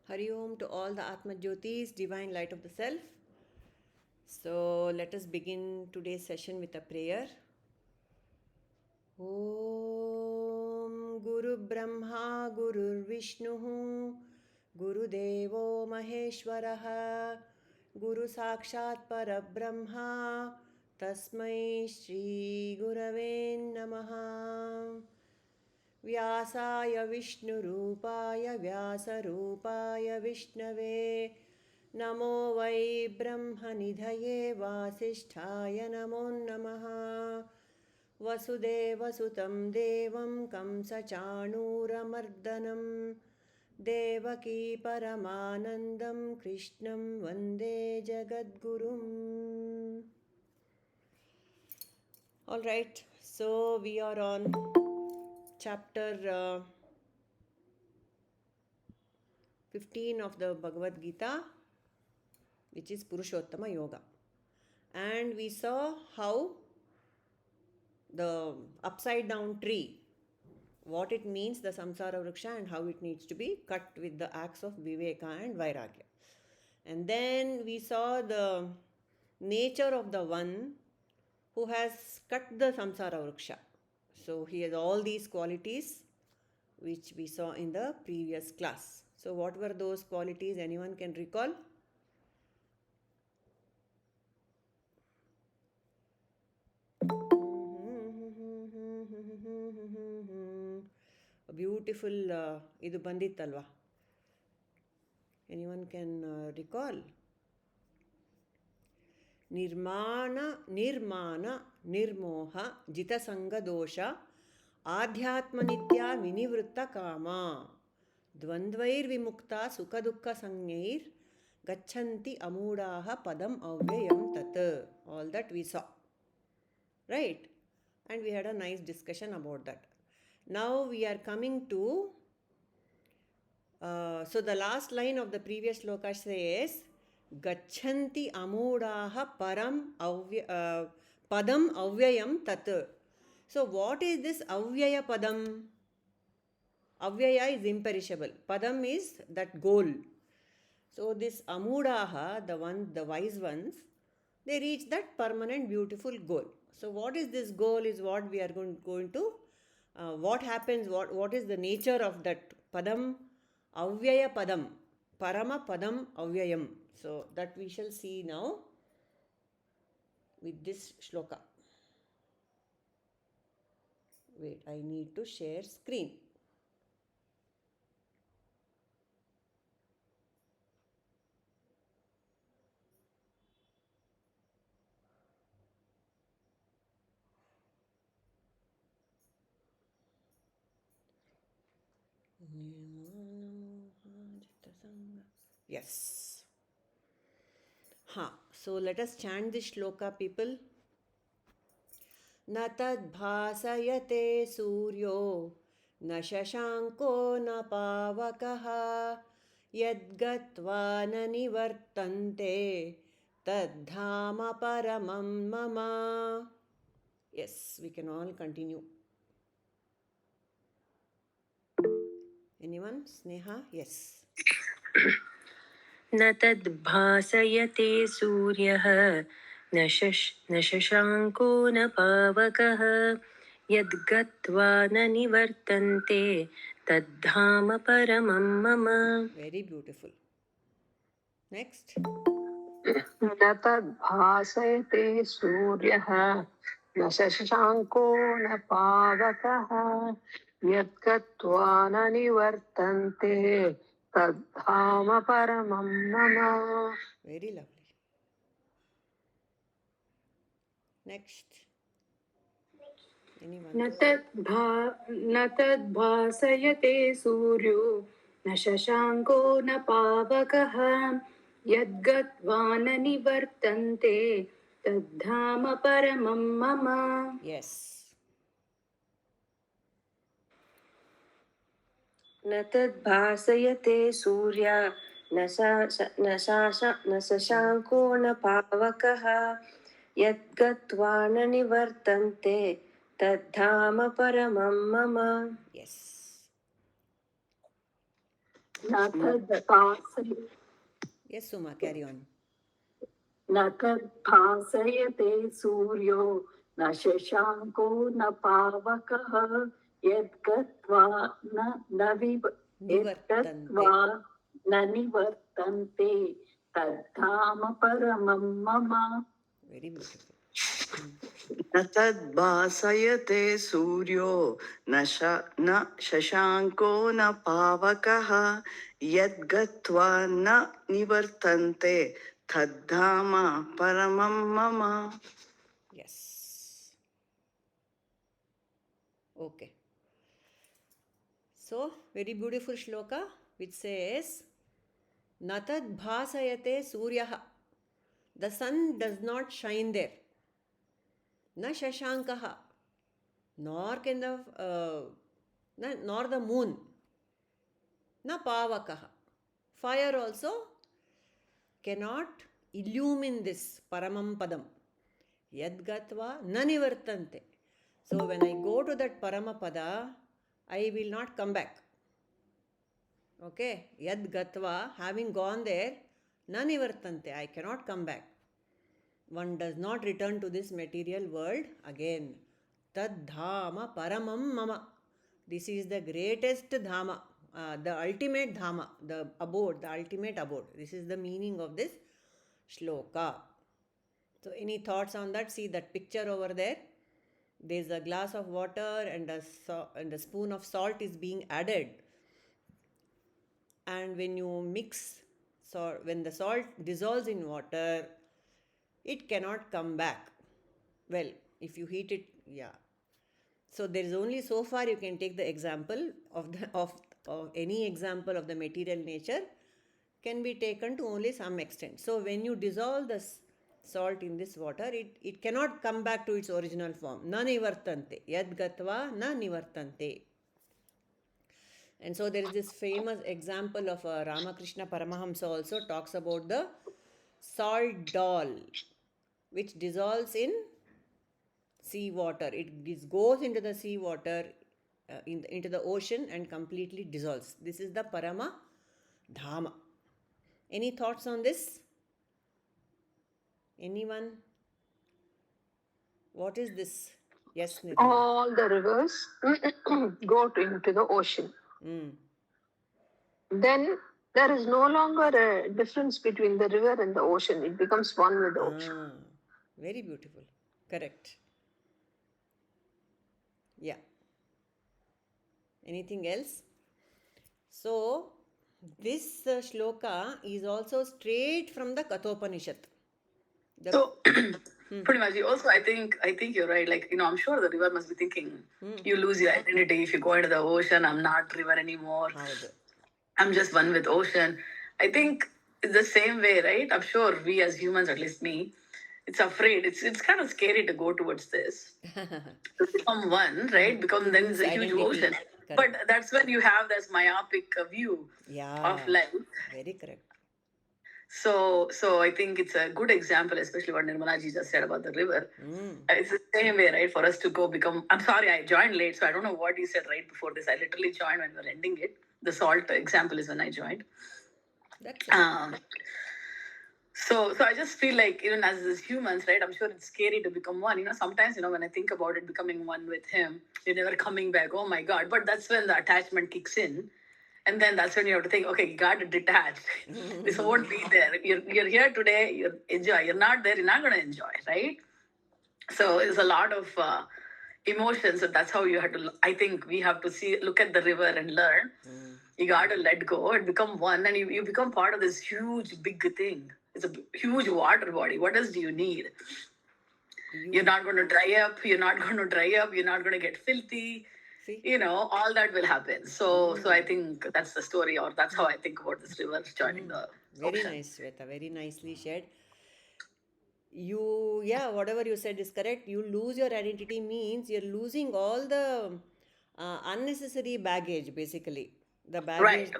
Hari Om to all the Atma Jyotis, divine light of the self. So let us begin today's session with a prayer. Om Guru Brahma Guru Vishnu Guru Devo Maheshwaraha Guru Sakshat Parabrahma Tasmai Shri Gurave Namaha. व्यासाय विष्णुरूपाय व्यासरूपाय विष्णवे नमो वै ब्रह्मनिधये वासिष्ठाय नमो नमः। वसुदेवसुतं देवं कंसचाणूरमर्दनं देवकी परमानन्दं कृष्णं वन्दे जगद्गुरुम्. All right, so we are on chapter 15 of the Bhagavad Gita, which is Purushottama Yoga. And we saw how the upside down tree, what it means, the samsara vriksha, and how it needs to be cut with the axe of viveka and vairagya. And then we saw the nature of the one who has cut the samsara vriksha. So he has all these qualities which we saw in the previous class. So what were those qualities? Anyone can recall? A beautiful idu bandittalva. Anyone can recall? निर्माण निर्मोह जितसंग दोष आध्यात्मनित्या विनिवृत्त कामा द्वन्द्वैर्विमुक्ता सुखदुःख संज्ञैर् गच्छन्ति अमूढाः पदम् अव्ययं तत्. All that we saw, right? And we had a nice discussion about that. Now we are coming to so the last line of the previous shloka says Gachanti amoodaha padam avyayam tat. So what is this avyaya padam? Avyaya is imperishable. Padam is that goal. So this amoodaha, the wise ones, they reach that permanent beautiful goal. So what is this goal is what we are going to what happens, what is the nature of that padam? Avyaya padam, parama padam avyayam. So that we shall see now with this shloka. Wait, I need to share screen. Yes. So let us chant this shloka, people. न तद्भासयते सूर्यो न शशाङ्को न पावकः यद्गत्वा न निवर्तन्ते तद्धाम परमं मम. Yes, we can all continue. Anyone? Sneha? Yes. न तद्भासयते सूर्यः न शशाङ्को न पावकः यद्गत्वा न निवर्तन्ते तद्धाम परमं मम. Very beautiful. Next. न तद्भासयते सूर्यः न शशाङ्को न पावकः यद्गत्वा न निवर्तन्ते तद्धाम परमं मम. Very lovely. Next. Anyone? न तद्भासयते सूर्यो न शशाङ्को न पावकः यद्गत्वा न निवर्तन्ते तद्धाम परमं मम. Yes. न तद्भासयते सूर्या न शशाङ्को न पावकः यद्गत्वा न निवर्तन्ते तद्धाम परमं मम. Yes. न तद्भासय Yes, Suma, carry on. न तद्भासयते सूर्यो न शशाङ्को न पावकः यद्गत्वा न Nivartante. यद्गत्वा न निवर्तन्ते तद्धाम परमं मम. Very beautiful. न तद्भासयते सूर्यो न शशाङ्को न पावकः यद्गत्वा न निवर्तन्ते तद्धाम परमं मम. Yes. Okay. So, very beautiful shloka which says, Natad bhasayate suryaha. The sun does not shine there. Na shashankaha. Nor can nor the moon. Na pavakaha. Fire also cannot illumine this paramam padam. Yadgatva na nivartante. So when I go to that paramapada, I will not come back. Okay, Yadgatva, having gone there, na nivartante, I cannot come back. One does not return to this material world again. Tad dhama paramam mama. This is the greatest dhama, the ultimate dhama, the abode, the ultimate abode. This is the meaning of this shloka. So, any thoughts on that? See that picture over there. There is a glass of water and a spoon of salt is being added. And when you mix, so when the salt dissolves in water, it cannot come back. Well, if you heat it, yeah. So there is only so far you can take the example of any example of the material nature can be taken to only some extent. So when you dissolve the salt in this water, it cannot come back to its original form. Na nivartante. Yad gatva na nivartante. And so there is this famous example of Ramakrishna Paramahamsa also talks about the salt doll which dissolves in sea water. It goes into the sea water, into the ocean and completely dissolves. This is the Parama Dhama. Any thoughts on this? Anyone? What is this? Yes, Nirmala. All the rivers go into the ocean. Then there is no longer a difference between the river and the ocean. It becomes one with the ocean. Very beautiful. Correct. Yeah. Anything else? So, this shloka is also straight from the Kathopanishad. So pretty much. Also, I think you're right. Like, I'm sure the river must be thinking, you lose your identity if you go into the ocean. I'm not river anymore. I'm just one with ocean. I think it's the same way, right? I'm sure we as humans, at least me, it's afraid. It's kind of scary to go towards this. To become one, right? Because then it's a huge ocean. Correct. But that's when you have this myopic view of life. Very correct. So I think it's a good example, especially what Nirmala ji just said about the river. It's the same way, right? For us to go become. I'm sorry, I joined late, so I don't know what you said right before this. I literally joined when we were ending it. The salt example is when I joined. That's it. So I just feel like even as humans, right? I'm sure it's scary to become one. Sometimes when I think about it, becoming one with him, you're never coming back. Oh my God! But that's when the attachment kicks in. And then that's when you have to think, okay, you got to detach. This won't be there. You're here today, you enjoy. You're not there, you're not going to enjoy, right? So there's a lot of emotions. So that's how you have to, I think we have to look at the river and learn. You got to let go and become one. And you become part of this huge, big thing. It's a huge water body. What else do you need? You're not going to dry up. You're not going to get filthy. All that will happen. So I think that's the story, or that's how I think about this river joining the Very ocean. nice, Shweta. Very nicely shared. Whatever you said is correct. You lose your identity means you're losing all the unnecessary baggage, basically. The baggage,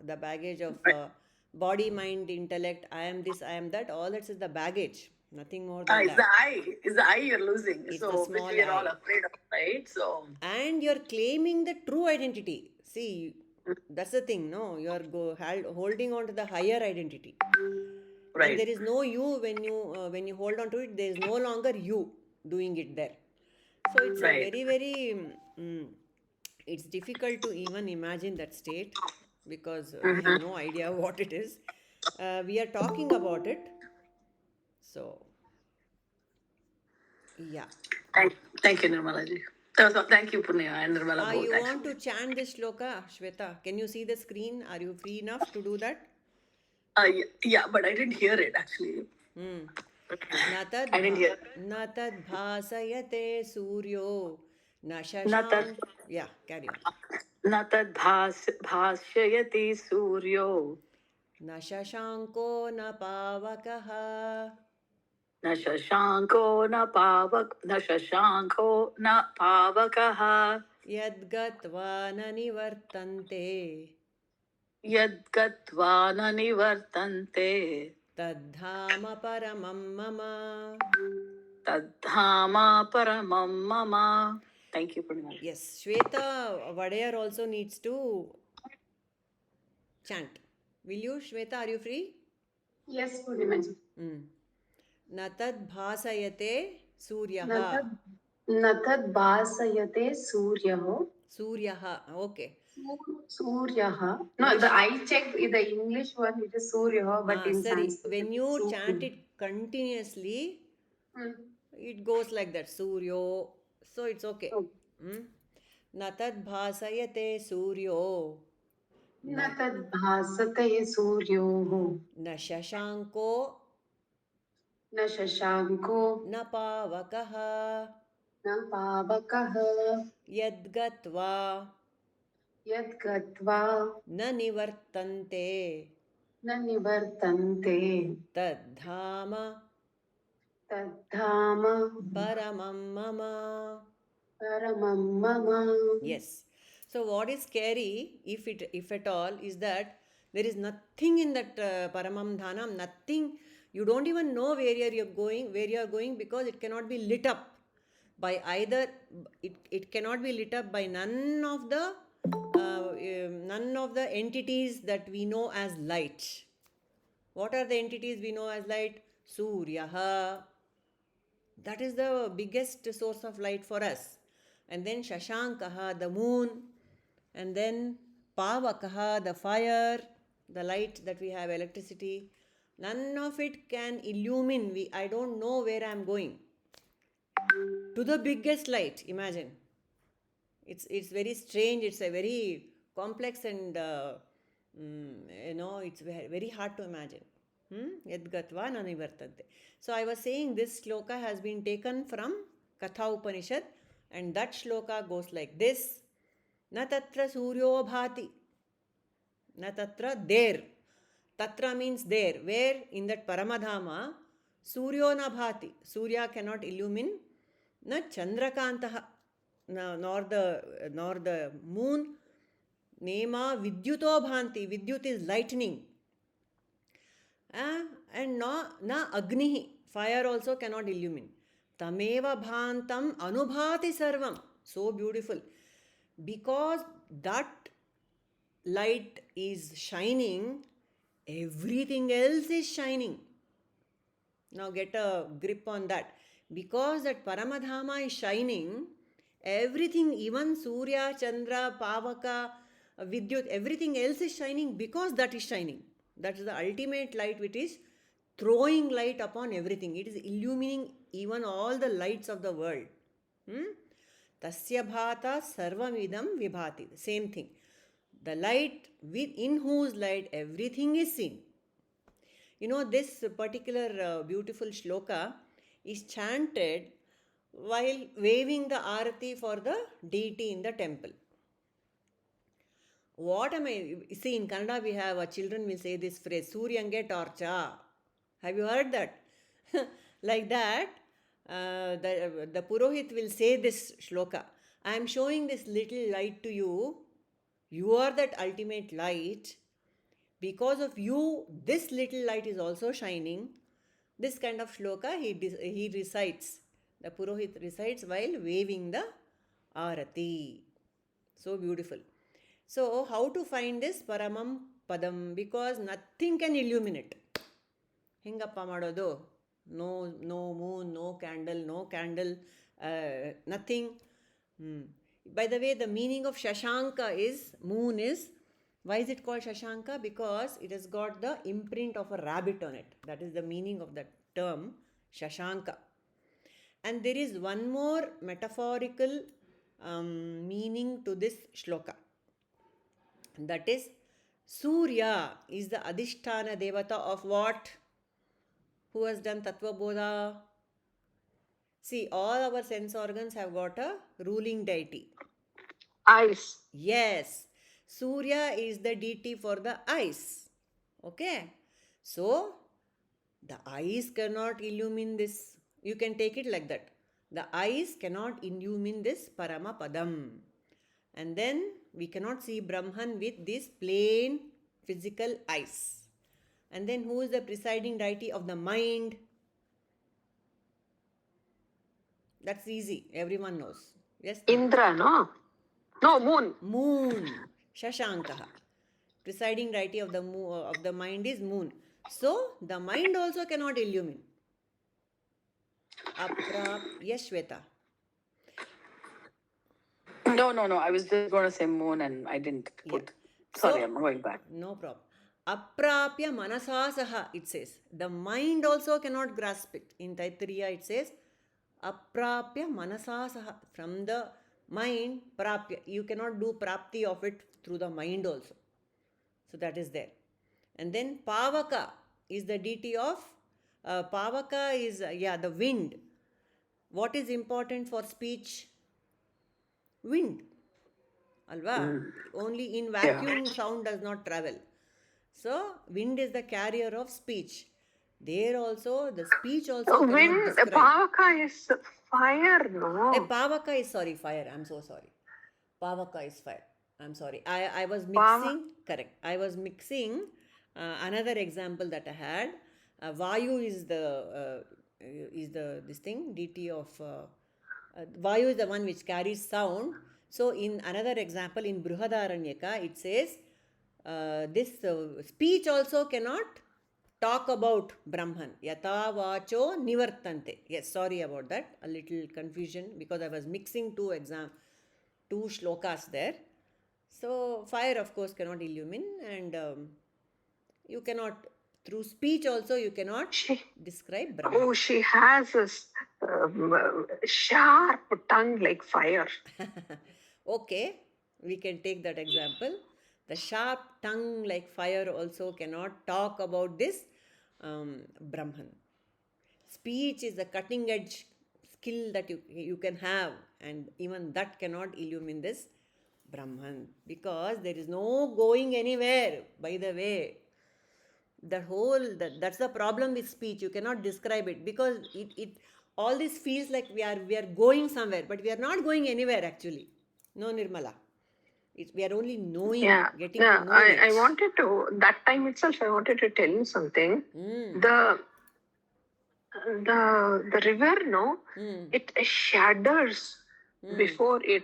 the baggage of body, mind, intellect. I am this, I am that. All that is the baggage. Nothing more than It's that. the I you're losing. It's so the which small we are all I. afraid of, right? So And you're claiming the true identity. See, That's the thing, no? You are holding on to the higher identity. And Right. there is no you when you hold on to it, there is no longer you doing it there. So it's a Right. it's difficult to even imagine that state because we have Mm-hmm. no idea what it is. We are talking about it. So, yeah. Thank you, Nirmala ji. Thank you, Punya and Nirmala both, You want to actually. chant this shloka, Shweta? Can you see the screen? Are you free enough to do that? Yeah, but I didn't hear it, actually. Hmm. I didn't hear. न तद्भासयते सूर्यो न न तत् Shashank. Yeah, carry on. न भाष्यति सूर्यो न शशाङ्को न पावकः न शशाङ्को न शशाङ्को न पावकः यद्गत्वा न निवर्तन्ते यद्गत्वा न निवर्तन्ते तद्धाम परमं मम. तद्धाम परमं मम. Thank you, Purnima. Yes, Shweta Vadayar also needs to chant. Will you, Shweta? Are you free? Yes, Purnimaji. न तद्भासयते सूर्यः. न तद् भासयते सूर्यः. सूर्यः. Okay. Suryah. No, I checked the English one, it is Suryah, but in Sorry, Sanskrit. when you chant it continuously, it goes like that. Suryo. So it's okay. न तद्भासयते सूर्यो न तद् भासते सूर्योः न शशाङ्को न शशाङ्को न पावकः न पावकः यद्गत्वा यद्गत्वा न निवर्तन्ते न निवर्तन्ते तद्धाम तद्धाम परमं मम. परमं मम. Yes. So what is scary, if at all, is that there is nothing in that Paramam Dhanam, nothing. You don't even know where you are going because it cannot be lit up by either. It cannot be lit up by none of the entities that we know as light. What are the entities we know as light? Suryaha. That is the biggest source of light for us. And then Shashankaha, the moon. And then Pavakaha, the fire, the light that we have, electricity. None of it can illumine. I don't know where I am going. To the biggest light, imagine. It's very strange. It's a very complex and, it's very hard to imagine. Yadgatva nanivartante. So I was saying this shloka has been taken from Katha Upanishad, and that shloka goes like this. Na tatra suryo bhati. Na tatra there. Tatra means there. Where? In that Paramadhama, suryo na bhati. Surya cannot illumine. Na chandrakantaha. Nor the moon. Nema vidyuto bhanti. Vidyut is lightning. And na agnihi, fire also cannot illumine. Tameva bhantam anubhati sarvam. So beautiful. Because that light is shining, everything else is shining. Now get a grip on that. Because that Paramadhama is shining, everything, even Surya, Chandra, Pavaka, Vidyut, everything else is shining because that is shining. That is the ultimate light which is throwing light upon everything. It is illumining even all the lights of the world. Tasya bhata sarvamidam vibhati. Same thing. The light in whose light everything is seen. This particular beautiful shloka is chanted while waving the arati for the deity in the temple. What am I? See, in Kannada we have, children will say this phrase, Suryange torcha. Have you heard that? Like that, the Purohit will say this shloka. I am showing this little light to you. You are that ultimate light. Because of you, this little light is also shining. This kind of shloka he recites. The Purohit recites while waving the arati. So beautiful. So, how to find this Paramam Padam? Because nothing can illuminate. ಹೆಂಗಪ್ಪ ಮಾಡೋದು? No moon, no candle, nothing. By the way, the meaning of Shashanka is, moon is, why is it called Shashanka? Because it has got the imprint of a rabbit on it. That is the meaning of that term, Shashanka. And there is one more metaphorical meaning to this shloka. That is, Surya is the Adhisthana Devata of what? Who has done Tattva Bodha? See, all our sense organs have got a ruling deity. Eyes. Yes, Surya is the deity for the eyes. Okay, so the eyes cannot illumine this. You can take it like that. The eyes cannot illumine this Paramapadam. And then we cannot see Brahman with these plain physical eyes. And then who is the presiding deity of the mind? That's easy. Everyone knows. Yes? Indra, no? No, moon. Moon. Shashankaha. Presiding deity of the mind is moon. So, the mind also cannot illumine. Yes, Shweta. No. I was just going to say moon and I didn't put. Yeah. Sorry, So- I'm going back. No problem. Aprapya manasasaha, it says. The mind also cannot grasp it. In Taittiriya it says, aprapya manasasaha. From the mind, prapya. You cannot do prapti of it through the mind also. So that is there. And then Pavaka is the deity of, Pavaka is, the wind. What is important for speech? Wind. Alva? Only in vacuum sound does not travel. So, wind is the carrier of speech. There also, the speech also cannot Wind, describe. Pavaka is fire, no? Pavaka is, sorry, fire. I'm so sorry. Pavaka is fire. I'm sorry. I was mixing, correct. I was mixing another example that I had. Vayu is this thing, deity of, Vayu is the one which carries sound. So, in another example, in Brihadaranyaka, it says, this speech also cannot talk about Brahman. Yata vacho nivartante. Yes, sorry about that. A little confusion because I was mixing two shlokas there. So, fire of course cannot illumine, and you cannot, through speech also you cannot describe Brahman. Oh, she has a sharp tongue like fire. Okay, we can take that example. The sharp tongue like fire also cannot talk about this Brahman. Speech is the cutting edge skill that you can have, and even that cannot illumine this Brahman, because there is no going anywhere. By the way, that's the problem with speech. You cannot describe it because it all this feels like we are going somewhere, but we are not going anywhere actually. No, Nirmala. We are only knowing, getting to know it. I wanted to, that time itself, I wanted to tell you something. The river, no, it shudders before it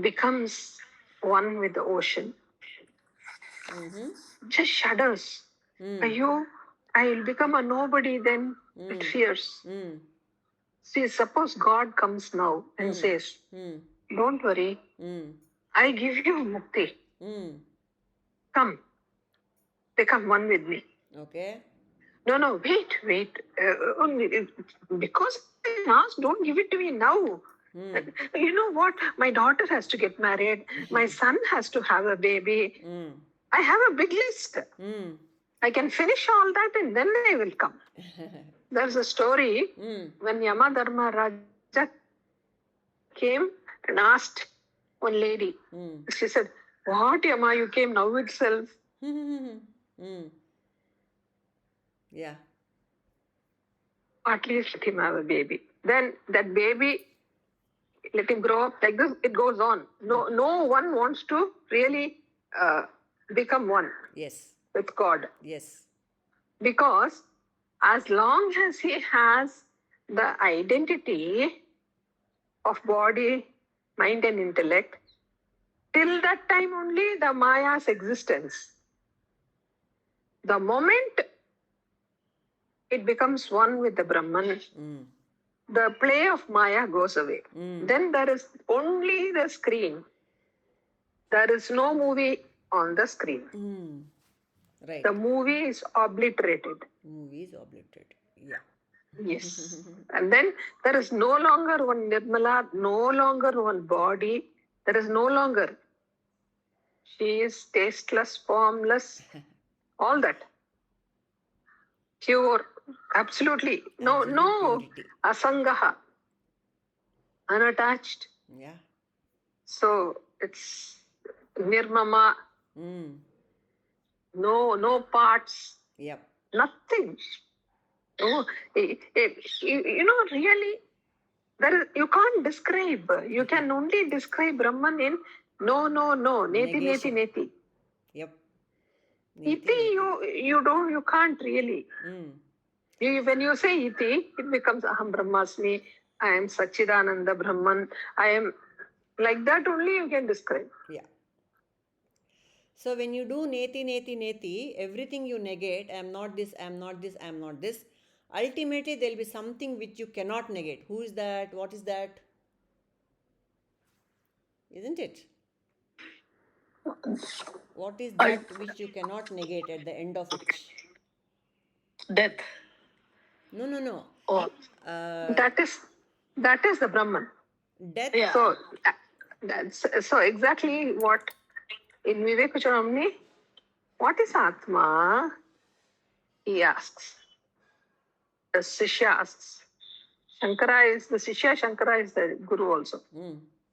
becomes one with the ocean. Just shudders. I will become a nobody, then it fears. See, suppose God comes now and says, don't worry, I give you mukti. Come, become one with me. Okay. No, wait. Because I asked, don't give it to me now. You know what? My daughter has to get married. My son has to have a baby. I have a big list. I can finish all that and then I will come. There's a story when Yama Dharma Raja came and asked one lady. She said, what, Yama, you came now itself? Yeah. At least let him have a baby. Then that baby, let him grow up like this, it goes on. No one wants to really become one Yes. with God. Yes. Because as long as he has the identity of body, mind and intellect, Till that time only the Maya's existence. The moment it becomes one with the Brahman, the play of Maya goes away. Then there is only the screen. There is no movie on the screen. Right. The movie is obliterated. Movie is obliterated. Yeah. Yes. And then there is no longer one Nirmala, no longer one body. There is no longer. She is tasteless, formless, all that. Pure, absolutely. No, Absolute no purity. asangaha. Unattached. Yeah. So it's nirmama, no parts, Yep. nothing. Oh, really, you can't describe. You can only describe Brahman in no, neti, Negation. neti. Yep. Iti, you can't really. When you say iti, it becomes aham brahmasmi, I am Sachidananda Brahman, I am, like that only you can describe. Yeah. So when you do neti, neti, neti, everything you negate, I am not this, I am not this, I am not this. Ultimately, there will be something which you cannot negate. Who is that? What is that? Isn't it? What is that which you cannot negate at the end of it? Death. No. Oh. That is the Brahman. Death. Yeah. So so exactly what in Vivekachudamani, what is Atma? He asks. The Shishya asks. Shankara is the Shishya, Shankara is the Guru also.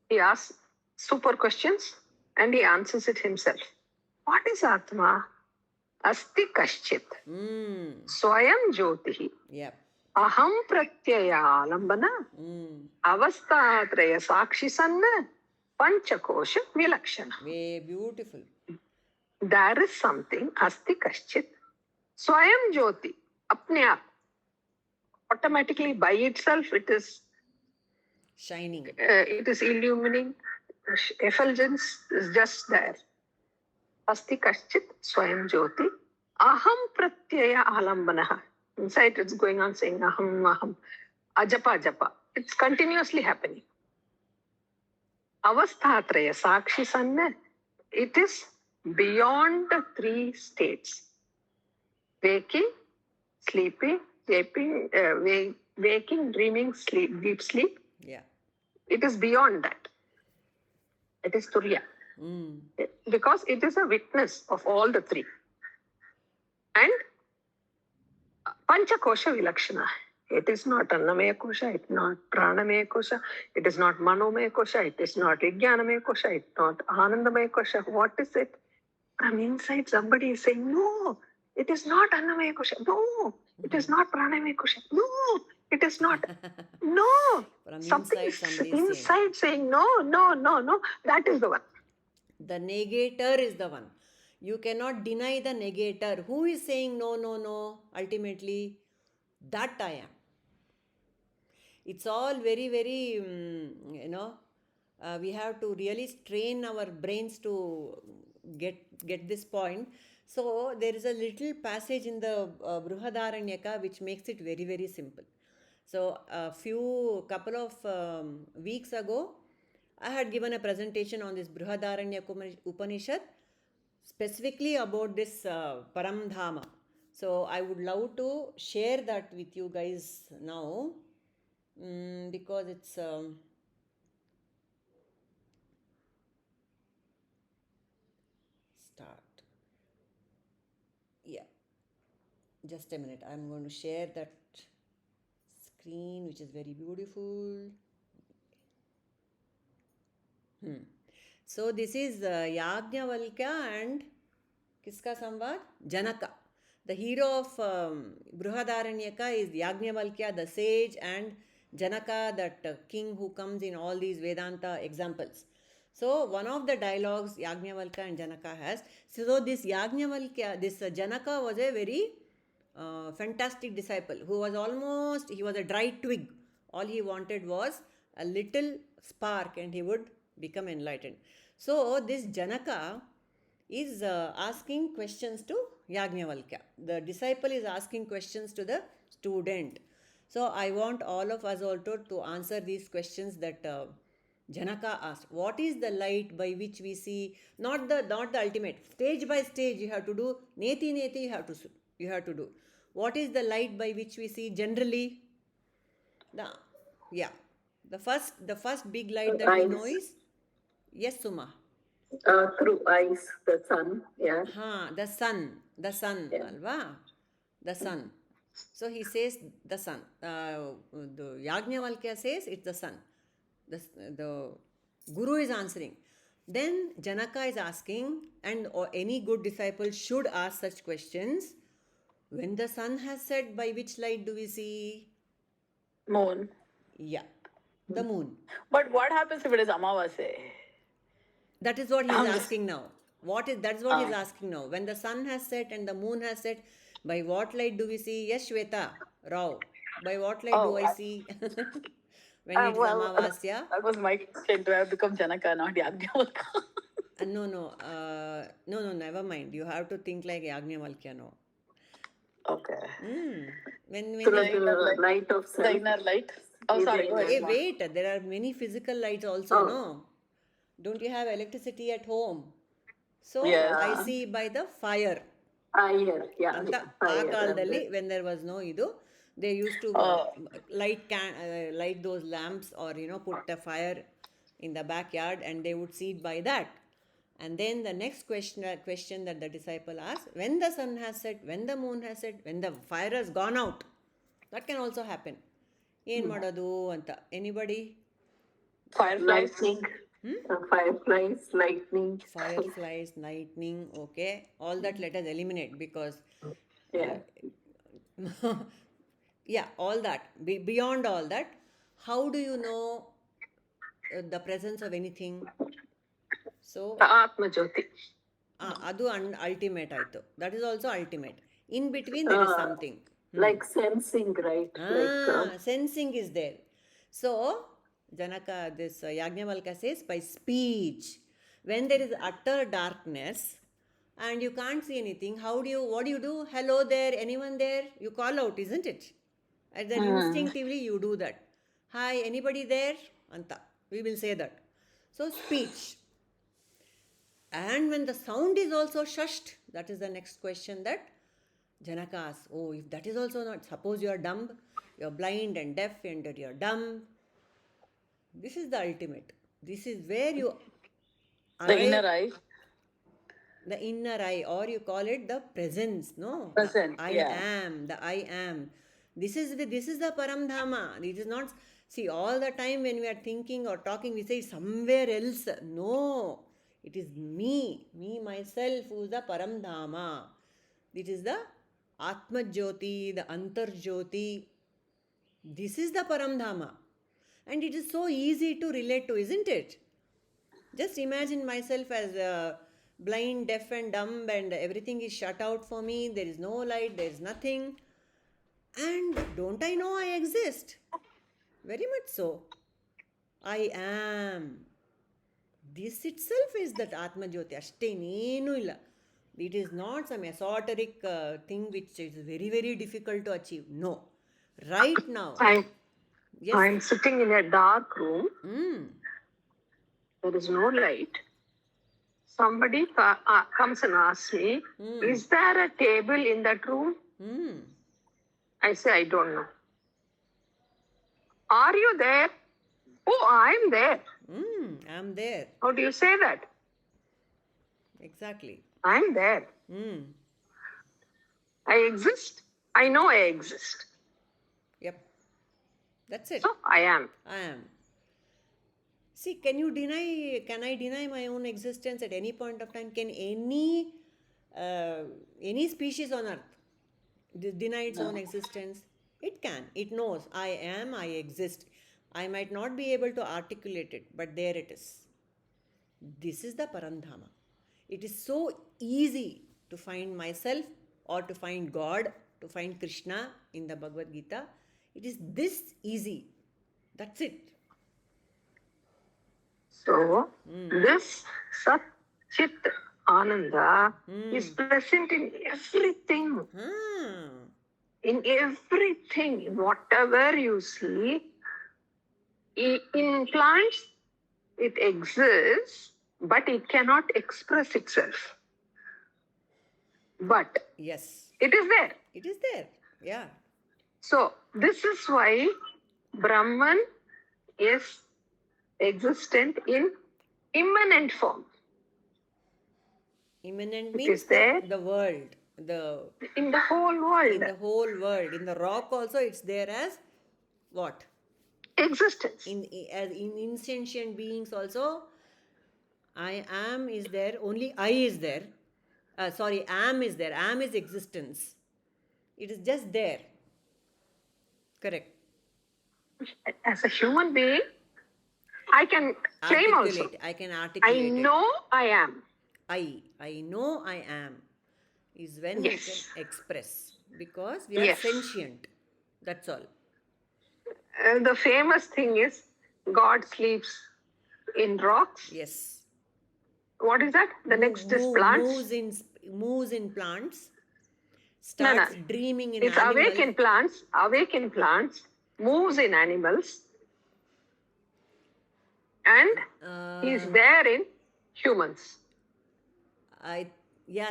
He asks super questions and he answers it himself. What is Atma? Asti kaschit. Swayam jyotihi. Yep. Aham pratyaya alambana. Avasthatraya sakshi sanna. Panchakosha vilakshana. Very beautiful. There is something, asti kaschit. Swayam jyoti. Apne aap. Automatically by itself it is Shining. it is illuminating. Effulgence is just there. Asti kaschit swayam jyoti. Aham pratyaya alambanaha. Inside it's going on saying aham. Ajapa. It's continuously happening. Avasthatraya sakshi sanna. It is beyond the three states. Waking, sleeping, waking, dreaming, sleep, deep sleep. Yeah. It is beyond that. It is Turiya. Because it is a witness of all the three. And Panchakosha Vilakshana. It is not Annamaya Kosha, it is not Pranamaya Kosha, it is not Manomaya Kosha, it is not Vijnanamaya Kosha, it is not Anandamaya Kosha. What is it? From inside somebody is saying, no, it is not Annamaya Kosha. No, it is not Pranamaya Kosha. No, it is not. No. From Something inside is somebody is inside saying, no. That is the one. The negator is the one. You cannot deny the negator. Who is saying no? Ultimately, that I am. It's all very, very, we have to really strain our brains to get this point. So there is a little passage in the Brihadaranyaka which makes it very, very simple. So couple of weeks ago, I had given a presentation on this Brihadaranyaka Upanishad, specifically about this Paramdhama. So I would love to share that with you guys now, because it's start. Yeah, just a minute. I'm going to share that screen, which is very beautiful. So this is Yajnavalkya and Kiska Samvad? Janaka. The hero of Brihadaranyaka is Yajnavalkya, the sage, and Janaka, that king who comes in all these Vedanta examples. So one of the dialogues Yajnavalkya and Janaka has. So this Yajnavalkya, this Janaka was a very fantastic disciple who was he was a dry twig. All he wanted was a little spark and he would become enlightened. So this Janaka is asking questions to Yajnavalkya. The disciple is asking questions to the student. So I want all of us also to answer these questions that Janaka asked. What is the light by which we see? Not the ultimate. Stage by stage you have to do. Neti neti you have to do. What is the light by which we see generally? The yeah. The first big light that we know Eyes. is, yes, Suma. Through eyes, the sun. Yeah. The sun, Yeah. alva, the sun. So he says the sun. The Yajnavalkya says it's the sun. The Guru is answering. Then Janaka is asking, and or any good disciple should ask such questions. When the sun has set, by which light do we see? Moon. Yeah, the moon. But what happens if it is Amavase? That is what he is Um, asking now. That's what he is asking now. When the sun has set and the moon has set, by what light do we see? Yes, Shweta, Rao. By what light do I see when it's Amavasya? That was my question. Do I have become Janaka, not Yajnavalkya? No, never mind. You have to think like Yajnavalkya now. Okay. When So the- like the light of The self. inner light. Oh, sorry. Go ahead. Hey, wait, there are many physical lights also, Oh. no? Don't you have electricity at home? So Yeah. I see by the fire. Fire. Yeah. ಅಂತ ಆ Fire. ಕಾಲದಲ್ಲಿ when there was no idu, they used to light those lamps, or put the fire in the backyard, and they would see it by that. And then the next question that the disciple asked, when the sun has set, when the moon has set, when the fire has gone out, that can also happen. ಏನ್ ಮಾಡೋದು ಅಂತ, anybody? Fireflies. Lightning. Fireflies, lightning. Fireflies, lightning, okay, all that let us eliminate, because Yeah. yeah, all that. Beyond all that, how do you know the presence of anything? So Atma Jyoti. adu ultimate ಆಯ್ತು. That is also ultimate. In between there is something. Like sensing, right? Sensing is there. So Janaka, this Yajnavalkya says, by speech. When there is utter darkness and you can't see anything, what do you do? Hello there, anyone there? You call out, isn't it? And then instinctively you do that. Hi, anybody there? Anta. We will say that. So speech. And when the sound is also shushed, that is the next question that Janaka asks. Oh, if that is also not, suppose you are dumb, you are blind and deaf and you are dumb. This is the ultimate. This is where you The inner eye. the inner eye, or you call it the presence, no? Present, I yeah. am, the I am. This is the Paramdhama. It is not, see, all the time when we are thinking or talking, we say somewhere else. No, it is me myself who is the Paramdhama. It is the Atma Jyoti, the Antar Jyoti. This is the Paramdhama. And it is so easy to relate to, isn't it? Just imagine myself as blind, deaf and dumb, and everything is shut out for me. There is no light, there is nothing. And don't I know I exist? Very much so. I am. This itself is that Atma Jyoti. Ashte ಇನ್ನೇನೂ ಇಲ್ಲ. It is not some esoteric thing which is very, very difficult to achieve. No. Right now. Yes. I'm sitting in a dark room. There is no light. Somebody comes and asks me, is there a table in that room? I say, I don't know. Are you there? Oh, I'm there. I'm there. How do you say that? Exactly. I'm there. I exist. I know I exist. Yep. That's it. So I am. I am. See, can I deny my own existence at any point of time? Can any species on earth deny its own existence? It can. It knows. I am, I exist. I might not be able to articulate it, but there it is. This is the Paramdhama. It is so easy to find myself, or to find God, to find Krishna in the Bhagavad Gita. It is this easy. That's it. So, this Sat Chit Ananda is present in everything. Ah. In everything, whatever you see, in plants, it exists, but it cannot express itself. But Yes, it is there. it is there. Yeah. So, this is why Brahman is existent in immanent form. Immanent It means is there the world, the in the whole world. in the whole world. In the rock also, it's there as what? Existence. As in insentient beings also, I am is there. Only I is there. Sorry, am is there. Am is existence. It is just there. Correct. As a human being, I can claim also. Articulate. I can I articulate it. know I am. I know I am is when Yes. we can express because we are Yes. sentient. That's all. The famous thing is God sleeps in rocks. Yes. What is that? The next is plants. Moves in plants. No, no. Starts dreaming in It's animals. awake in plants, moves in animals, and he's there in humans.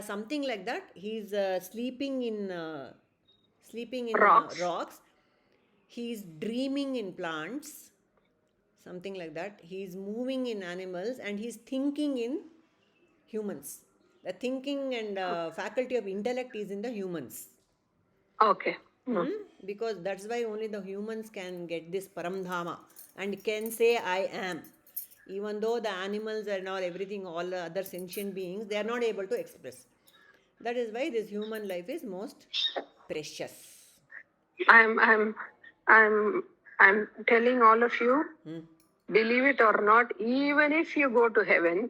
Something like that. He's sleeping in Rocks. rocks. He's dreaming in plants, something like that. He's moving in animals, and he's thinking in humans. The thinking and faculty of intellect is in the humans. Okay. Because that's why only the humans can get this paramdhama and can say I am. Even though the animals and all the other sentient beings, they are not able to express. That is why this human life is most precious. I'm telling all of you, believe it or not, even if you go to heaven,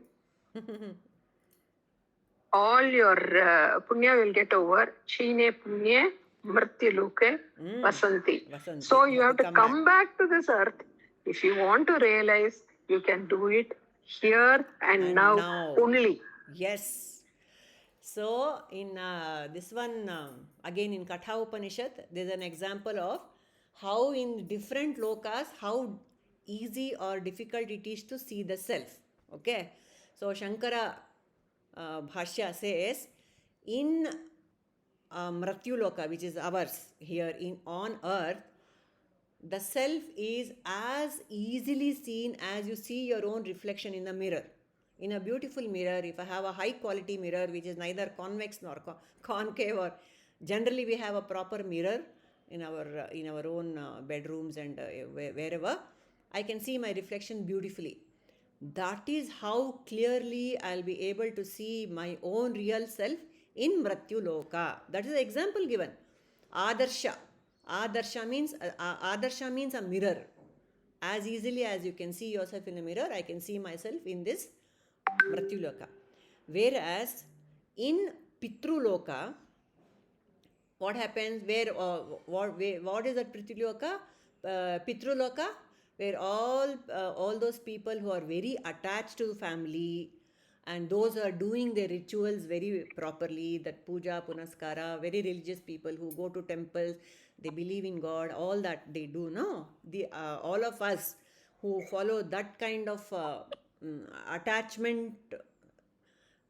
all your punya will get over. Chine punye mrityaluke vasanti. Vasanti. So you have to come come back to this earth. If you want to realize, you can do it here and now only. Yes. So in this one, again in Katha Upanishad, there's an example of how in different lokas, how easy or difficult it is to see the self. Okay. So Shankara Bhashya says, in Mrityuloka, which is ours here on earth, the self is as easily seen as you see your own reflection in a mirror. In a beautiful mirror, if I have a high quality mirror which is neither convex nor concave, or generally we have a proper mirror in our own bedrooms and wherever, I can see my reflection beautifully. That is how clearly I'll be able to see my own real self in Mrityuloka. That is the example given. Adarsha. Adarsha means a mirror. As easily as you can see yourself in a mirror, I can see myself in this Mrityuloka. Whereas in Pitruloka, what happens? What is that Pitruloka? Pitruloka, where all those people who are very attached to family and those who are doing their rituals very properly, that puja, punaskara, very religious people who go to temples, they believe in God, all that they do, no? All of us who follow that kind of attachment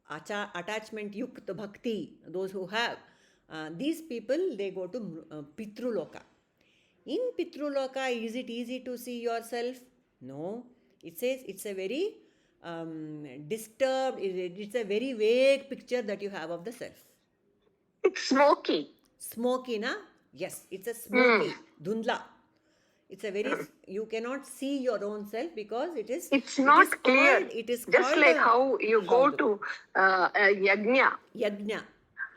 yukta bhakti, those who have, these people, they go to Pitruloka. In Pitruloka, is it easy to see yourself? No. It says it's a very disturbed, it's a very vague picture that you have of the self. It's smoky. Smoky, na? Yes, it's a smoky, dhundla. It's a very, you cannot see your own self because it's not clear. It is just called like how you go to a yajna. Yajna.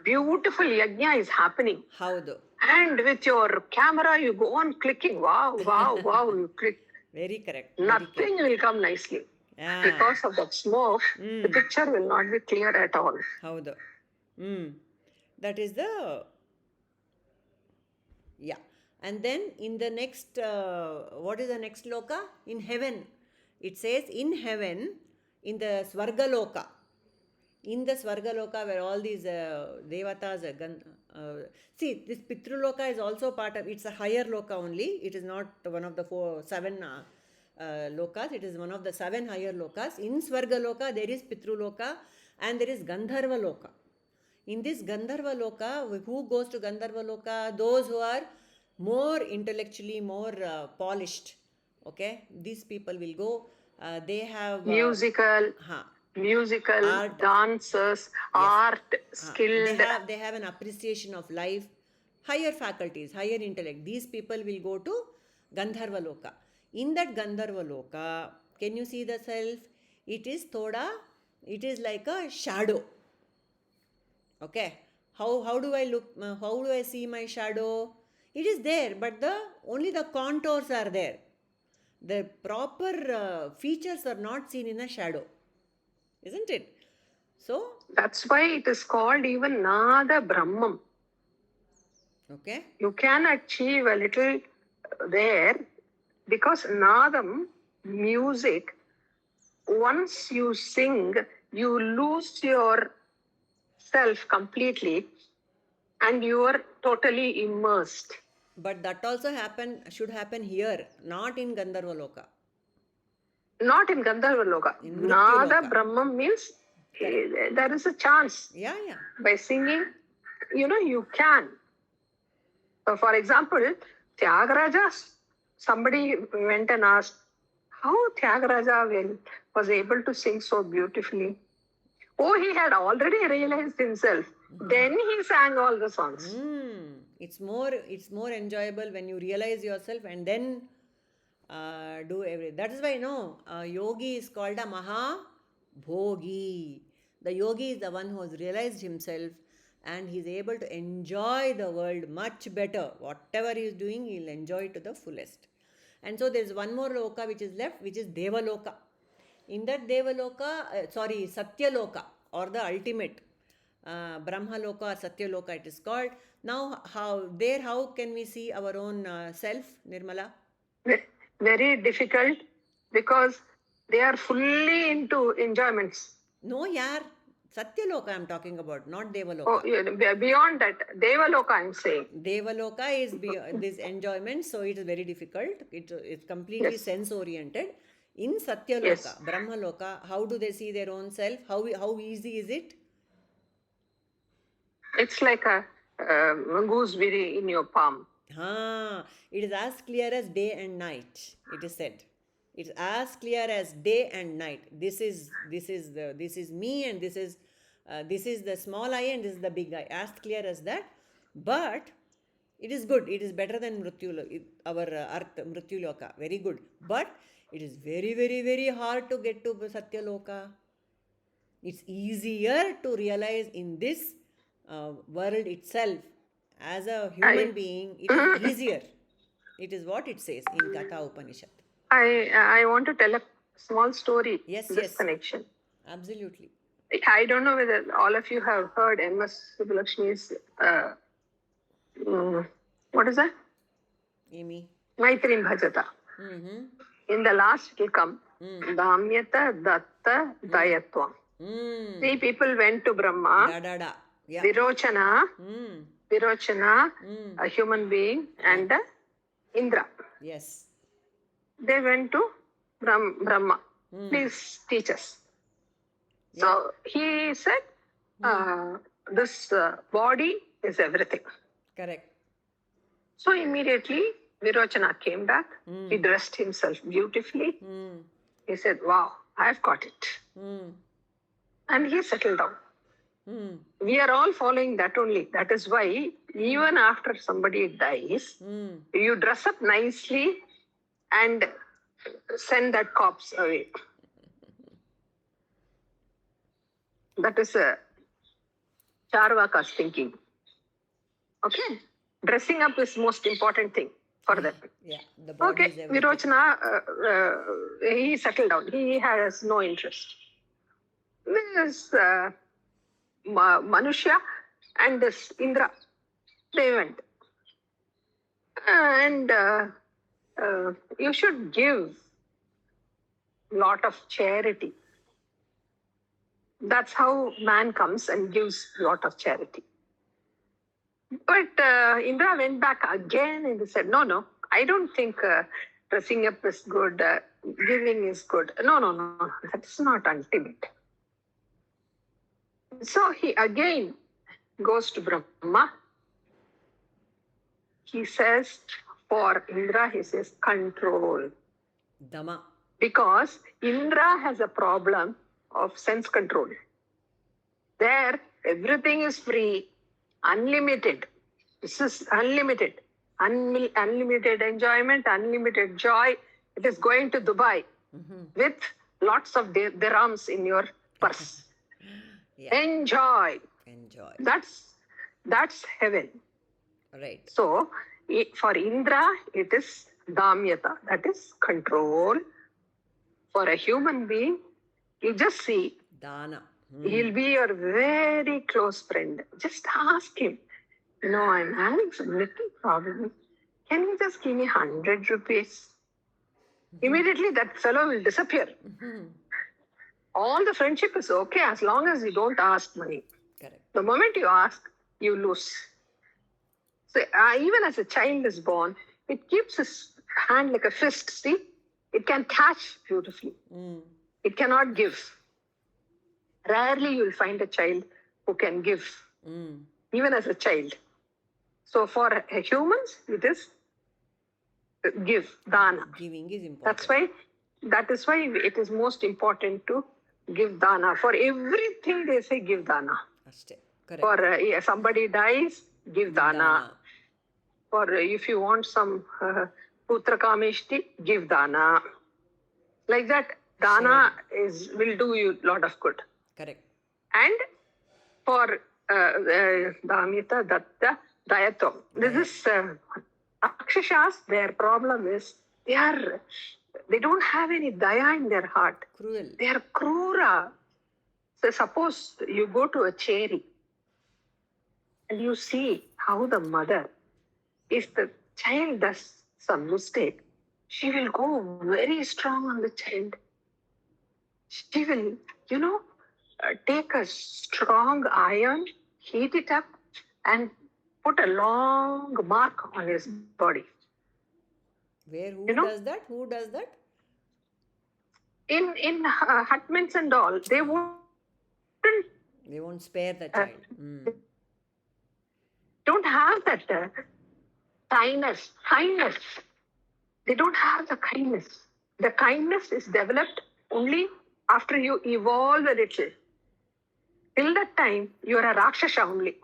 Beautiful yajna is happening. Haudu. And with your camera, you go on clicking. Wow, wow, wow. You click. Very correct. Nothing will come nicely. Ah. Because of that smoke, the picture will not be clear at all. Haudu. That is the, yeah. And then in the next, what is the next loka? In heaven. It says in heaven, in the Swargaloka, where all these devatas see, this Pitruloka is also part of, it's a higher loka only. It is not one of the seven lokas. It is one of the 7 higher lokas. In Swargaloka there is Pitruloka and there is Gandharva Loka. In this Gandharva Loka, who goes to Gandharva Loka? Those who are more intellectually, more polished. Okay, these people will go. They have Musical, art, dancers, art, skilled. They have an appreciation of life, higher faculties, higher intellect. These people will go to Gandharva Loka. In that Gandharva Loka, can you see the self? It is like a shadow. Okay, how do I look? How do I see my shadow? It is there, but only the contours are there. The proper features are not seen in a shadow, isn't it? So That's why it is called even Nada Brahmam. okay, You can achieve a little there because Nadam, music, once you sing, you lose your self completely and you are totally immersed. but that also should happen here, not in Gandharva Loka. Not in Gandharva Loka. In Mrityu Nada Loka. Brahmam means there is a chance. Yeah. By singing, you can. For example, Tyagaraja, somebody went and asked, how Tyagaraja was able to sing so beautifully. Oh, he had already realized himself. Then he sang all the songs. It's more enjoyable when you realize yourself and then do everything. That is why yogi is called a Maha Bhogi. The yogi is the one who has realized himself and he is able to enjoy the world much better. Whatever he is doing, he will enjoy it to the fullest. And so there is one more loka which is left, which is Devaloka. In that Devaloka, Satya Loka, or the ultimate Brahma Loka or Satya Loka it is called. Now how can we see our own self, Nirmala? Very difficult because they are fully into enjoyments. No, yaar. Satya Loka I am talking about, not Devaloka. Oh, beyond that, Devaloka I am saying. Devaloka is this enjoyment, so it is very difficult. It's completely sense oriented. In Satya Loka, Yes. Brahma Loka, how do they see their own self? How easy is it? It's like a gooseberry in your palm. It is as clear as day and night, it is said. It's as clear as day and night. This is me, and this is the small I and this is the big I. As clear as that. But it is good. It is better than our Earth, Mrityu Loka. Very good. But it is very, very, very hard to get to Satya Loka. It's easier to realize in this world itself. As a human being, it is easier. It is what it says in Katha Upanishad. I want to tell a small story. Yes, in this yes. connection. Absolutely. I don't know whether all of you have heard M.S. Subbulakshmi's, what is that? Amy. Maitrim Bhajata. Mm-hmm. In the last it will come, Damyata Datta Dayatvam. 3 people went to Brahma, Da. Yeah. Virochana, Mm. a human being, and Indra. Yes. They went to Brahma. Please teach us. So he said, this body is everything. Correct. So immediately Virochana came back. He dressed himself beautifully. He said, wow, I've got it. And he settled down. We are all following that only. That is why even after somebody dies, you dress up nicely and send that corpse away. That is Charvaka's thinking. Okay? Dressing up is most important thing for them. Yeah. The body is Okay, everything. Virochana, he settled down. He has no interest. This Manusha and this Indra, they went. And you should give lot of charity. That's how man comes and gives lot of charity. But Indra went back again and said, no, I don't think dressing up is good, giving is good. No, that's not ultimate. So he again goes to Brahma. He says, for Indra, he says, control. Dama. Because Indra has a problem of sense control. There, everything is free, unlimited. This is unlimited. Unlimited enjoyment, unlimited joy. It is going to Dubai with lots of dirhams in your purse. Yeah. Enjoy. Enjoy. That's heaven. Right. So, for Indra, it is damyata, that is control. For a human being, you just see, Dana. he'll be your very close friend. Just ask him, I'm having some little problem. Can you just give me 100 rupees? Immediately that fellow will disappear. All the friendship is okay as long as you don't ask money. Correct. The moment you ask, you lose. So even as a child is born, it keeps his hand like a fist. See, it can catch beautifully. It cannot give. Rarely you will find a child who can give, even as a child. So for humans, it is give, dana. Giving is important. That is why it is most important to give dana. For everything they say give dana. Ashte. Correct. For somebody dies, give dana. For if you want some putra kameshti, give dana. Like that, dana will do you a lot of good. Correct. And for damyata, datta, dayatam. This is Rakshasas, their problem is they don't have any daya in their heart. Cruel. They are krura. So suppose you go to a cherry and you see how the mother, if the child does some mistake, she will go very strong on the child. She will, take a strong iron, heat it up, and put a long mark on his body. Where? Who does that? Who does that? In hutments and all, they won't spare the child. Don't have that kindness. They don't have the kindness. The kindness is developed only after you evolve a little. Till that time, you are a Rakshasa only.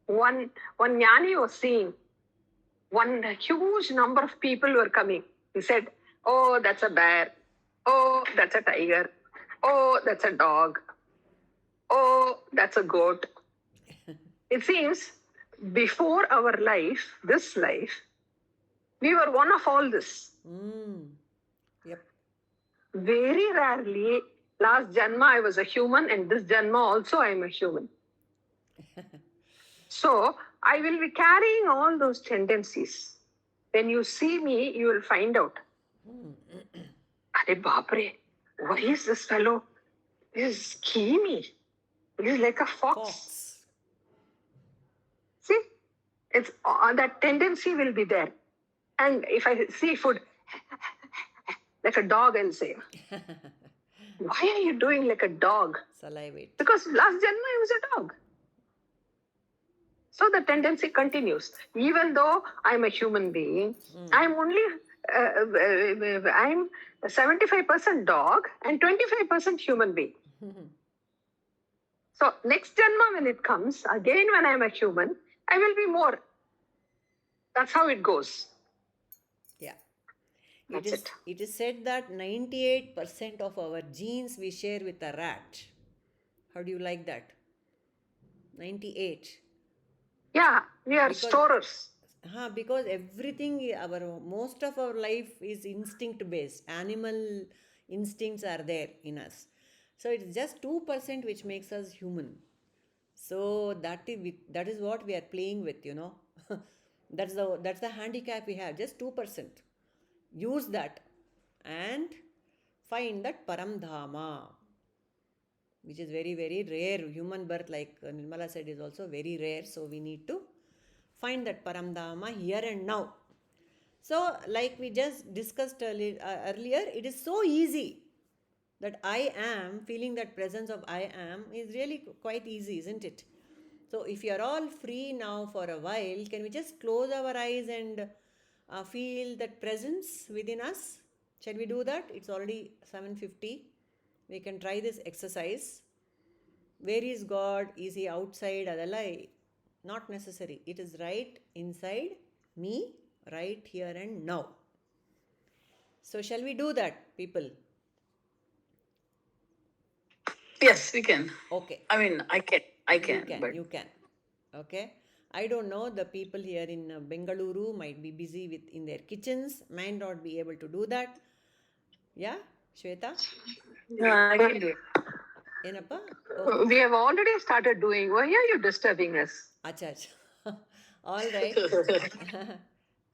One jnani was seeing, one huge number of people were coming. He said, oh, that's a bear. Oh, that's a tiger. Oh, that's a dog. Oh, that's a goat. It seems before our life, this life, we were one of all this. Yep. Very rarely, last janma I was a human and this janma also I am a human. So, I will be carrying all those tendencies. When you see me, you will find out. Are Bapre, what is this fellow? He is schemy. He is like a fox. See, it's that tendency will be there. And if I see food, like a dog, I'll say, why are you doing like a dog? Salivate. Because last janma I was a dog. So the tendency continues. Even though I'm a human being, I'm only, I'm 75% dog and 25% human being. So next janma when it comes, again when I'm a human, I will be more. That's how it goes. Yeah. That's it. It is said that 98% of our genes we share with a rat. How do you like that? 98. Yeah, we are storers. Because everything, most of our life is instinct based. Animal instincts are there in us. So it's just 2% which makes us human. So that is what we are playing with, that's the handicap we have. Just 2%. Use that and find that Paramdhama, which is very, very rare. Human birth, like Nirmala said, is also very rare. So we need to find that Paramdhama here and now. So, like we just discussed earlier, it is so easy that I am, feeling that presence of I am is really quite easy, isn't it? So, if you are all free now for a while, can we just close our eyes and feel that presence within us? Shall we do that? It's already 7:50. We can try this exercise. Where is God? Is He outside? Adalai? Not necessary. It is right inside me, right here and now. So, shall we do that, people? Yes, we can. Okay. I mean, I can. You can. Okay. I don't know. The people here in Bengaluru might be busy in their kitchens, might not be able to do that. Yeah, Shweta? I can do it. Enappa? Okay. We have already started doing. Why are you disturbing us? Acha, acha. All right.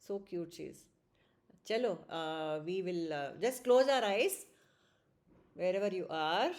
So cute she is. Chalo, we will just close our eyes wherever you are.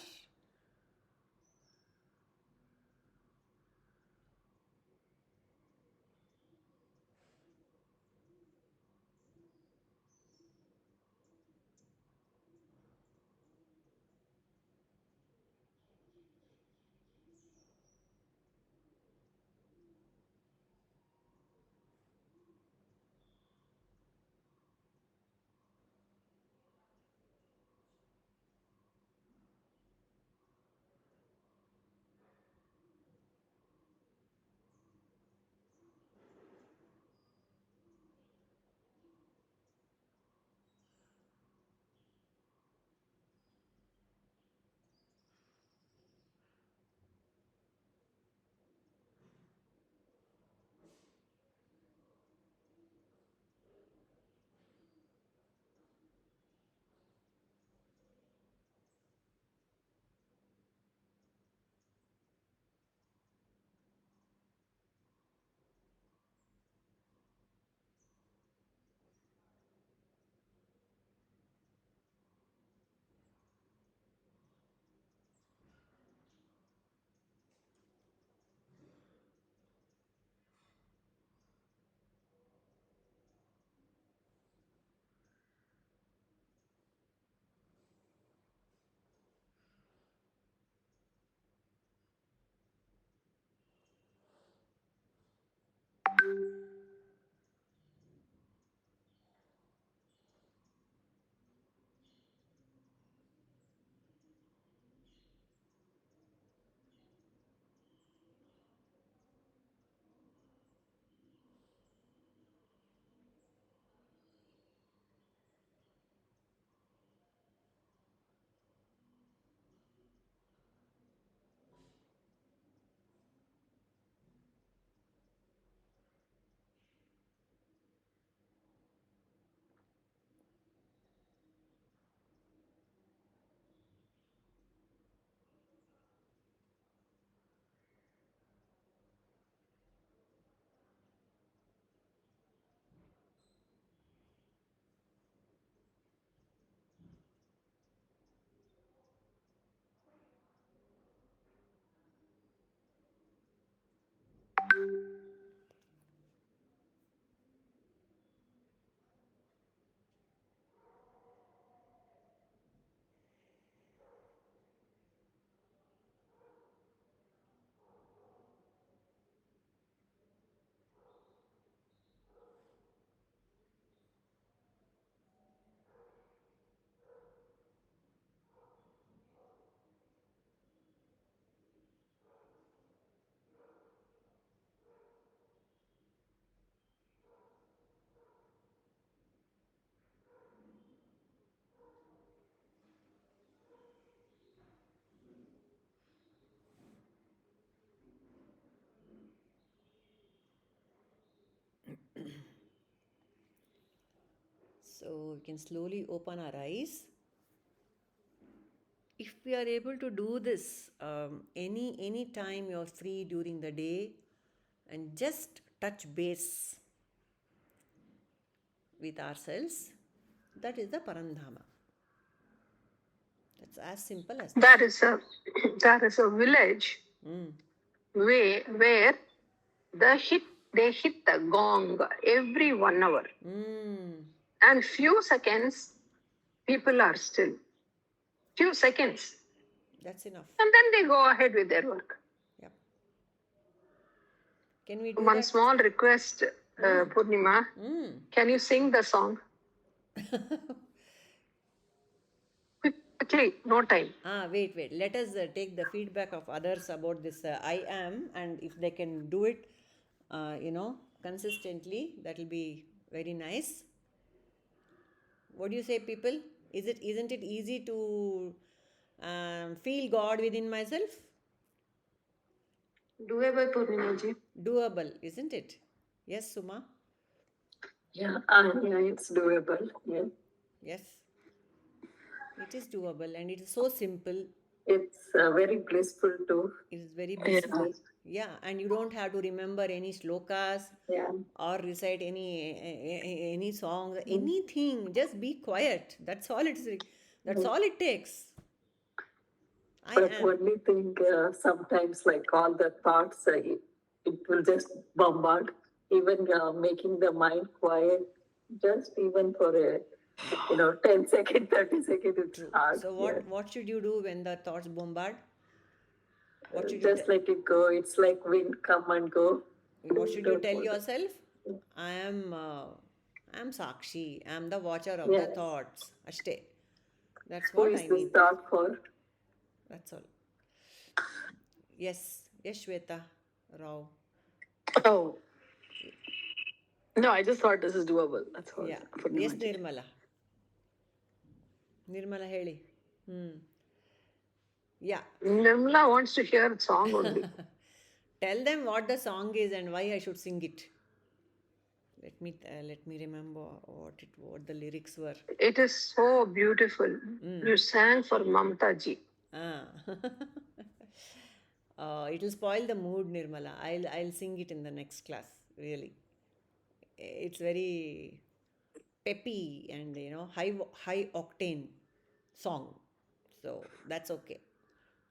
So we can slowly open our eyes. If we are able to do this any time you're free during the day and just touch base with ourselves, that is the Parandhama. That's as simple as There is a village Mm. where they hit the gong every 1 hour, Mm. and few seconds people are still. Few seconds, That's enough. and then they go ahead with their work. Yep. Can we do One that? small request, Purnima. Mm. Can you sing the song? Quickly, no time. Wait. Let us take the feedback of others about this I am, and if they can do it, consistently, that will be very nice. What do you say, people? Isn't it easy to feel God within myself? Doable, Purnima ji. Doable, isn't it? Yes, Suma? Yeah, it's doable. Yeah. Yes. It is doable and it is so simple. It's very blissful too. It is very blissful. Yeah, and you don't have to remember any shlokas Yeah. or recite any songs, anything. Just be quiet. That's all that's all it takes. I But am. only thing, sometimes like all the thoughts, it will just bombard. Even making the mind quiet, just even for a 10 second, 30 second, it's True. hard. So what should you do when the thoughts bombard? What should you Just let it go. It's like wind come and go. what should you Don't tell want- yourself? I am Sakshi. I am the watcher of Yes. the thoughts. Ashte. That's Who what is I this mean. thought for? That's all. Yes, Shweta Rao. Oh. No, I just thought this is doable. That's all. Yeah. For Yes, Nirmala. Nirmala. Nirmala ಹೇಳಿ. Yeah. Nirmala wants to hear the song only. Tell them what the song is and why I should sing it. Let me remember what the lyrics were. It is so beautiful. You sang for Mamta ji. Ah. It will spoil the mood, Nirmala. I'll sing it in the next class. Really, it's very peppy and high octane song. So that's okay.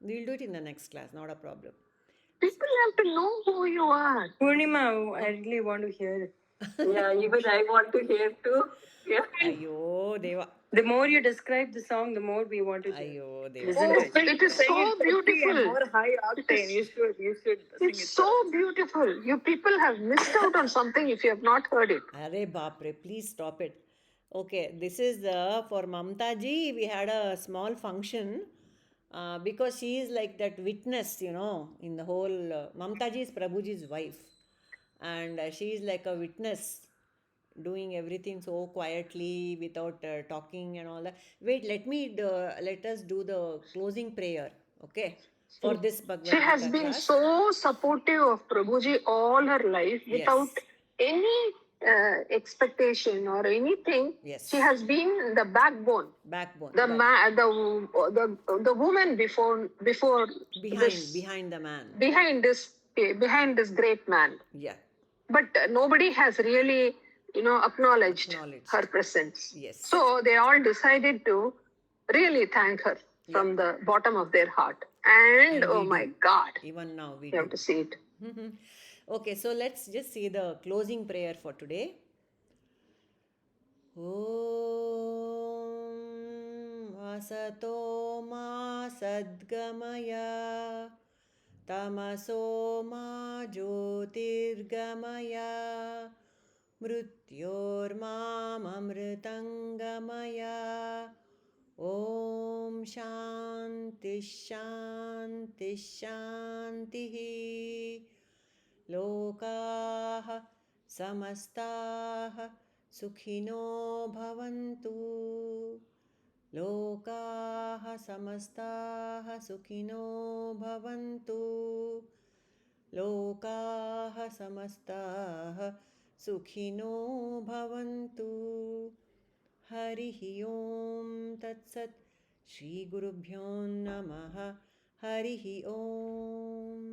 We'll do it in the next class. Not a problem. People have to know who you are. Purnima, I really want to hear it. Yeah, even I want to hear too. Yeah. Ayo Deva. The more you describe the song, the more we want to hear. Ayo Deva. Isn't Oh, it? it is so beautiful. More high octane. You should sing It's it. so beautiful. You people have missed out on something if you have not heard it. Arey Bapre, please stop it. Okay, this is for Mamta ji. We had a small function because she is like that witness, in the whole. Mamta ji is Prabhuji's wife, and she is like a witness, doing everything so quietly without talking and all that. Wait, let us do the closing prayer, okay? For this Bhagavad She has Gita been class. so supportive of Prabhuji all her life without Yes. any expectation or anything. Yes. She has been the backbone. Backbone. The woman before Behind the man. behind this great man. Yeah. But nobody has really acknowledged her presence. Yes. So they all decided to really thank her from the bottom of their heart. And oh my God, Even now we you have do. to see it. Okay, so let's just say the closing prayer for today. Om Vasato Ma Sadgamaya Tamaso Ma Jyotirgamaya Mrityormam Amritangamaya Om Shanti Shanti Shanti लोकाः समस्ताः सुखिनो भवन्तु लोकाः समस्ताः सुखिनो भवन्तु लोकाः समस्ताः सुखिनो भवन्तु हरिः ओम तत्सत् श्रीगुरुभ्यो नमः हरिः ओम